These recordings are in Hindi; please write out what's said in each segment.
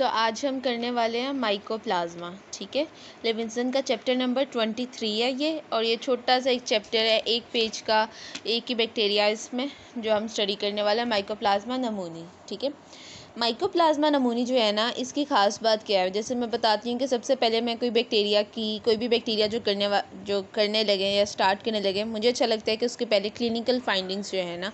आज हम करने वाले हैं माइकोप्लाज्मा। ठीक है, लिविंगस्टन का चैप्टर नंबर 23 है ये, और ये छोटा सा एक चैप्टर है, एक पेज का, एक ही बैक्टीरिया इसमें जो हम स्टडी करने वाले हैं, माइकोप्लाज्मा नमूनी। ठीक है, माइकोप्लाज्मा नमूनी जो है ना, इसकी ख़ास बात क्या है, जैसे मैं बताती हूँ कि सबसे पहले मैं कोई भी बैक्टीरिया जो करने लगे या स्टार्ट करने लगे, मुझे अच्छा लगता है कि उसके पहले क्लिनिकल फाइंडिंग्स जो है ना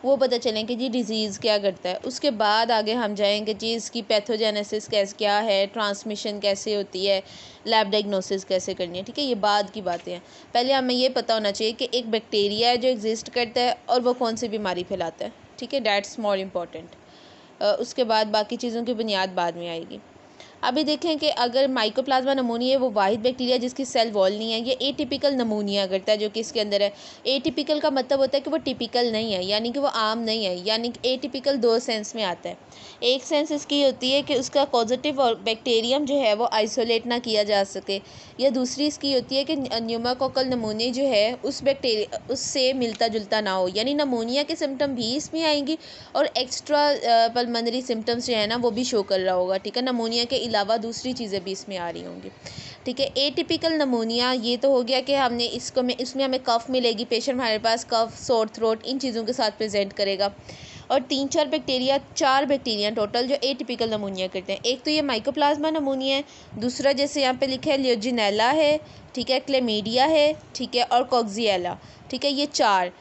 वो पता चलें कि जी डिज़ीज़ क्या करता है। उसके बाद आगे हम जाएंगे जी इसकी पैथोजेनेसिस क्या है, ट्रांसमिशन कैसे होती है, लैब डायग्नोसिस कैसे करनी है। ठीक है, ये बाद की बातें हैं। पहले हमें ये पता होना चाहिए कि एक बैक्टीरिया है जो एग्जिस्ट करता है और वो कौन सी बीमारी फैलाता है। ठीक है, दैट्स मोर इम्पॉर्टेंट। उसके बाद बाकी चीज़ों की बुनियाद बाद में आएगी। अभी देखें कि अगर माइकोप्लाज्मा नमूनिया है वो वाहिद बैक्टीरिया जिसकी सेल वॉल नहीं है, ये एटिपिकल नमूनिया करता है जो कि इसके अंदर है। एटिपिकल का मतलब होता है कि वो टिपिकल नहीं है, यानी कि वो आम नहीं है, यानी कि एटिपिकल दो सेंस में आता है। एक सेंस इसकी होती है कि उसका पॉजिटिव और बैक्टीरियम जो है वो आइसोलेट ना किया जा सके, या दूसरी इसकी होती है कि न्यूमोकोकल नमूने जो है उस बैक्टीरिया उससे मिलता जुलता ना हो, यानी नमूनिया के सिम्टम भी इसमें आएंगी और एक्स्ट्रा पल्मोनरी सिम्टम्स जो है ना वो भी शो कर रहा होगा। ठीक है, नमूनिया के अलावा दूसरी चीज़ें भी इसमें आ रही होंगी। ठीक है, एटिपिकल नमूनिया ये तो हो गया कि हमने इसमें हमें कफ मिलेगी, पेशेंट हमारे पास कफ, सोर थ्रोट इन चीज़ों के साथ प्रेजेंट करेगा। और चार बैक्टीरिया टोटल जो एटिपिकल नमूनिया करते हैं। एक तो ये माइकोप्लाज्मा नमूनिया है, दूसरा जैसे यहाँ पे लिखा है लियोजिनेला है, ठीक है, क्लेमीडिया है, ठीक है, और कॉक्सिएला। ठीक है, ये चार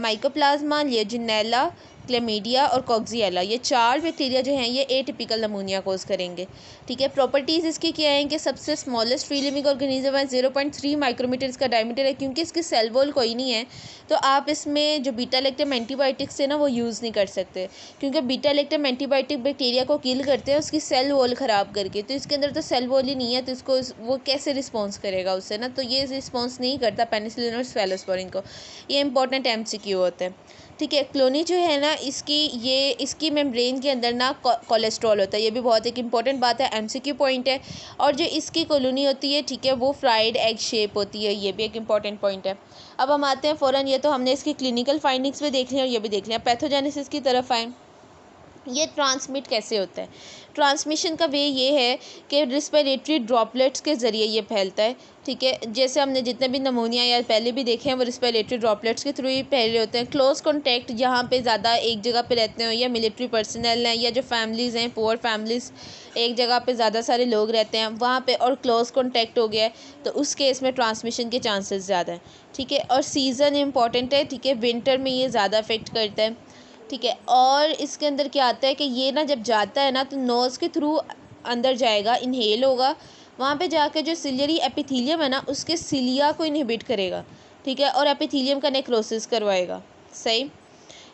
माइकोप्लाज्मा, लियोजिनेला, क्लेमीडिया और कॉक्सिएला, ये चार बैक्टीरिया जो हैं ये एटिपिकल नमूनिया कोज करेंगे। ठीक है, प्रॉपर्टीज़ इसकी क्या हैं कि सबसे स्मॉलेस्ट फ्री लिविंग ऑर्गेनिज्म है, 0.3 माइक्रोमीटर इसका डायमीटर है। क्योंकि इसकी सेल वॉल कोई नहीं है तो आप इसमें जो बीटा लैक्टम एंटीबायोटिक्स है ना वो यूज़ नहीं कर सकते, क्योंकि बीटा लैक्टम एंटीबायोटिक बैक्टीरिया को किल करते हैं उसकी सेल वॉल ख़राब करके। तो इसके अंदर तो सेल वॉल ही नहीं है, तो इसको वो कैसे रिस्पॉन्स करेगा उससे ना, तो ये रिस्पॉन्स नहीं करता पेनिसिलिन और सेफलोस्पोरिन को। ये इंपॉर्टेंट MCQ होता है। ठीक है, क्लोनी जो है ना इसकी मेम्ब्रेन के अंदर ना कोलेस्ट्रॉल होता है, ये भी बहुत एक इंपॉर्टेंट बात है, MCQ पॉइंट है। और जो इसकी कॉलोनी होती है, ठीक है, वो फ्राइड एग शेप होती है, ये भी एक इंपॉर्टेंट पॉइंट है। अब हम आते हैं फ़ौरन, ये तो हमने इसकी क्लिनिकल फाइंडिंग्स भी देख लिया और ये भी देख लिया, पैथोजेनेसिस की तरफ आए। ये ट्रांसमिट कैसे होता है? ट्रांसमिशन का वे ये है कि रिस्पिरेटरी ड्रॉपलेट्स के ज़रिए ये फैलता है। ठीक है, जैसे हमने जितने भी नमूनिया या पहले भी देखे हैं वो रिस्पिरेटरी ड्रॉपलेट्स के थ्रू ही फैले होते हैं। क्लोज कॉन्टैक्ट जहाँ पे ज़्यादा एक जगह पे रहते हैं, या मिलिट्री पर्सनल हैं, या जो फैमिलीज़ हैं, पुअर फैमिलीज़, एक जगह पे ज़्यादा सारे लोग रहते हैं वहाँ पे, और क्लोज कॉन्टैक्ट हो गया है तो उस केस में ट्रांसमिशन के चांसेस ज़्यादा हैं। ठीक है, और सीज़न इंपॉर्टेंट है। ठीक है, विंटर में ये ज़्यादा अफेक्ट करता है। ठीक है, और इसके अंदर क्या आता है कि ये ना जब जाता है ना तो नोज़ के थ्रू अंदर जाएगा, इनहेल होगा, वहाँ पे जाके जो सिलियरी एपिथीलियम है ना उसके सिलिया को इनहिबिट करेगा। ठीक है, और एपिथीलियम का नेक्रोसिस करवाएगा। सही,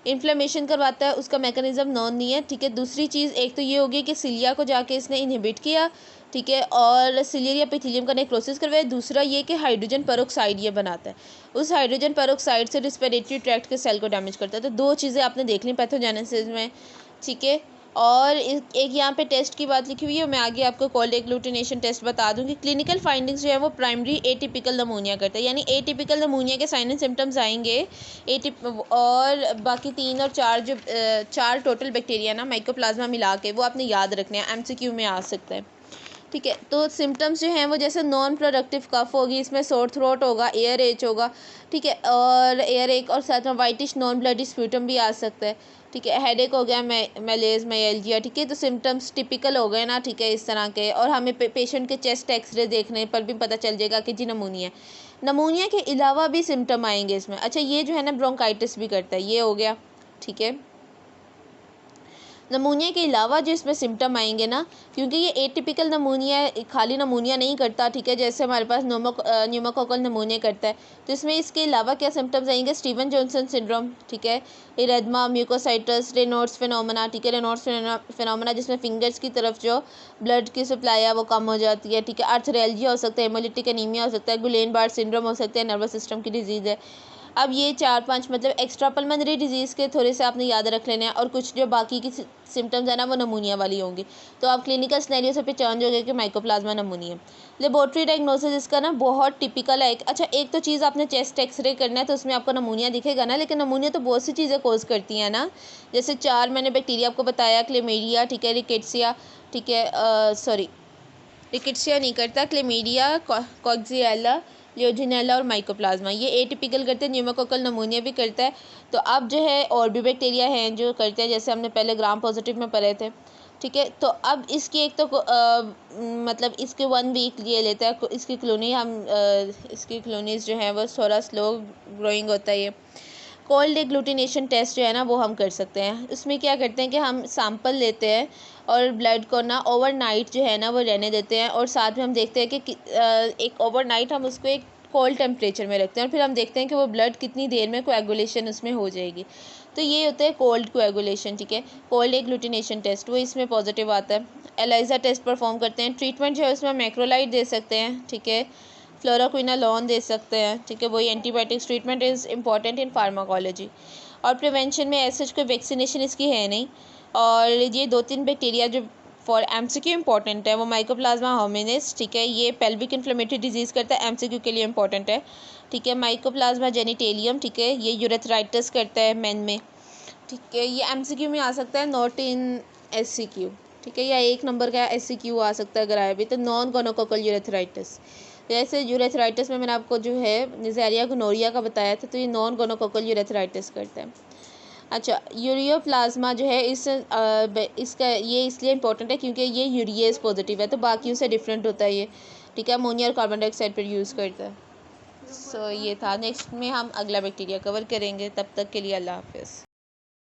इन्फ्लेमेशन करवाता है, उसका मैकेनिज्म नॉन नहीं है। ठीक है, दूसरी चीज़ एक तो ये होगी कि सिलिया को जाके इसने इनहिबिट किया, ठीक है, और सिलियरी एपिथेलियम का नेक्रोसिस करवाया। दूसरा ये कि हाइड्रोजन पेरोक्साइड ये बनाता है, उस हाइड्रोजन पेरोक्साइड से रिस्पिरेटरी ट्रैक्ट के सेल को डैमेज करता है। तो दो चीज़ें आपने देख ली पैथोजेनेसिस में। ठीक है, और एक यहाँ पे टेस्ट की बात लिखी हुई है, मैं आगे आपको कोल्ड एग्लूटिनेशन टेस्ट बता दूँगी। क्लिनिकल फाइंडिंग्स जो है वो प्राइमरी एटिपिकल नमूनिया करता है, यानी एटिपिकल नमूनिया के साइन एंड सिम्टम्स आएंगे और बाकी 3 और 4 जो 4 टोटल बैक्टीरिया ना माइकोप्लाज्मा मिला के वो आपने याद रखने हैं, MCQ में आ सकता है। ठीक है, तो सिम्टम्स जो हैं वो जैसे नॉन प्रोडक्टिव कफ होगी, इसमें सोर थ्रोट होगा, एयर एच होगा। ठीक है, और एयर एक और साथ में वाइटिश नॉन ब्लडी स्प्यूटम भी आ सकता है। ठीक है, हेडेक हो गया, मैलेज, माइल्जिया। ठीक है, तो सिम्टम्स टिपिकल हो गए ना, ठीक है, इस तरह के। और हमें पेशेंट के चेस्ट एक्सरे देखने पर भी पता चल जाएगा कि जी नमूनिया के अलावा भी सिम्टम आएंगे इसमें। अच्छा, ये जो है ना ब्रोंकाइटिस भी करता है, ये हो गया। ठीक है, नमूनिया के अलावा जो इसमें सिम्टम आएंगे ना, क्योंकि ये एटिपिकल नमूनिया खाली नमूनिया नहीं करता। ठीक है, जैसे हमारे पास न्यूमोकोकल नमूनिया करता है, तो इसमें इसके अलावा क्या सिम्टम्स आएंगे? स्टीवन जॉनसन सिंड्रोम, ठीक है, इरेदमा, म्यूकोसाइटिस, रेनॉल्ड्स फिनोमेना। ठीक है, रेनॉल्ड्स फिनोमेना जिसमें फिंगर्स की तरफ जो ब्लड की सप्लाई है वो कम हो जाती है। ठीक है, आर्थरेल्जिया हो सकता है, हेमोलिटिक एनीमिया हो सकता है, गुलेन बार सिंड्रोम हो सकता है, नर्वस सिस्टम की डिजीज़ है। अब ये 4-5 मतलब एक्स्ट्रा पल्मोनरी डिजीज़ के थोड़े से आपने याद रख लेने हैं, और कुछ जो बाकी की सिम्टम्स है ना वो नमूनिया वाली होंगी। तो आप क्लिनिकल सिनेरियो से पहचान जाओगे कि माइकोप्लाज्मा नमूनिया। लेबोरेटरी डायग्नोसिस इसका ना बहुत टिपिकल है। अच्छा, एक तो चीज़ आपने चेस्ट एक्सरे करना है तो उसमें आपको नमूनिया दिखेगा ना, लेकिन नमूनिया तो बहुत सी चीज़ें कोज करती हैं ना। जैसे 4 मैंने बैक्टीरिया आपको बताया, क्लेमीडिया, ठीक है, रिकेट्सिया, ठीक है, सॉरी रिकेट्सिया नहीं करता, क्लेमीडिया, कॉक्सिएला, लियोजिनेला और माइकोप्लाज्मा, ये एटिपिकल करते हैं। न्यूमोकोकल नमूनिया भी करता है। तो अब जो है और भी बैक्टीरिया हैं जो करते हैं, जैसे हमने पहले ग्राम पॉजिटिव में पढ़े थे, ठीक है। तो अब इसकी एक तो मतलब इसके 1 वीक ये लेता है, इसकी कॉलोनी इसकी कॉलोनीज़ जो हैं वो थोड़ा स्लो ग्रोइंग होता है। ये कोल्ड एग्लूटिनेशन टेस्ट जो है ना वो हम कर सकते हैं। उसमें क्या करते हैं कि हम सैंपल लेते हैं और ब्लड को ना ओवरनाइट जो है ना वो रहने देते हैं, और साथ में हम देखते हैं कि एक ओवरनाइट हम उसको एक कोल्ड टेम्परेचर में रखते हैं, और फिर हम देखते हैं कि वो ब्लड कितनी देर में कोएगुलेशन उसमें हो जाएगी। तो ये होता है कोल्ड कोएगुलेशन, ठीक है, कोल्ड एग्लूटिनेशन टेस्ट, वो इसमें पॉजिटिव आता है। एलाइजा टेस्ट परफॉर्म करते हैं। ट्रीटमेंट जो है उसमें मैक्रोलाइड दे सकते हैं, ठीक है, फ्लोरोक्विनालोन दे सकते हैं, ठीक है, वही antibiotics treatment is important in pharmacology. और प्रिवेंशन में ऐसे कोई वैक्सीनेशन इसकी है नहीं। और ये 2-3 बैक्टीरिया जो फॉर एमसीक्यू इंपॉर्टेंट है वो माइकोप्लाज्मा होमिनिस, ठीक है, ये पेल्विक इन्फ्लेमेटरी डिजीज़ करता है, एमसीक्यू के लिए इंपॉर्टेंट है, ठीक है। माइकोप्लाज्मा जेनिटेलियम, ठीक है, ये यूरेथ्राइटिस करता है मेन में, ठीक है, ये एमसीक्यू में आ सकता है, नॉट इन एससीक्यू, ठीक है, या 1 नंबर का एससीक्यू आ सकता है अगर आए भी तो। नॉन गोनोकोकल यूरेथ्राइटिस, जैसे यूरेथ्राइटिस में मैंने आपको जो है निज़ारिया गोनोरिया का बताया था, तो ये नॉन गोनोकोकल यूरेथ्राइटिस करता है। अच्छा, यूरियोप्लाज्मा जो है इसका ये इसलिए इंपॉर्टेंट है क्योंकि ये यूरिएज पॉजिटिव है, तो बाकियों से डिफरेंट होता है ये, ठीक है, अमोनिया और कार्बन डाइऑक्साइड पर यूज़ करता है। सो ये था। नेक्स्ट में हम अगला बैक्टीरिया कवर करेंगे। तब तक के लिए अल्लाह हाफ़िज़।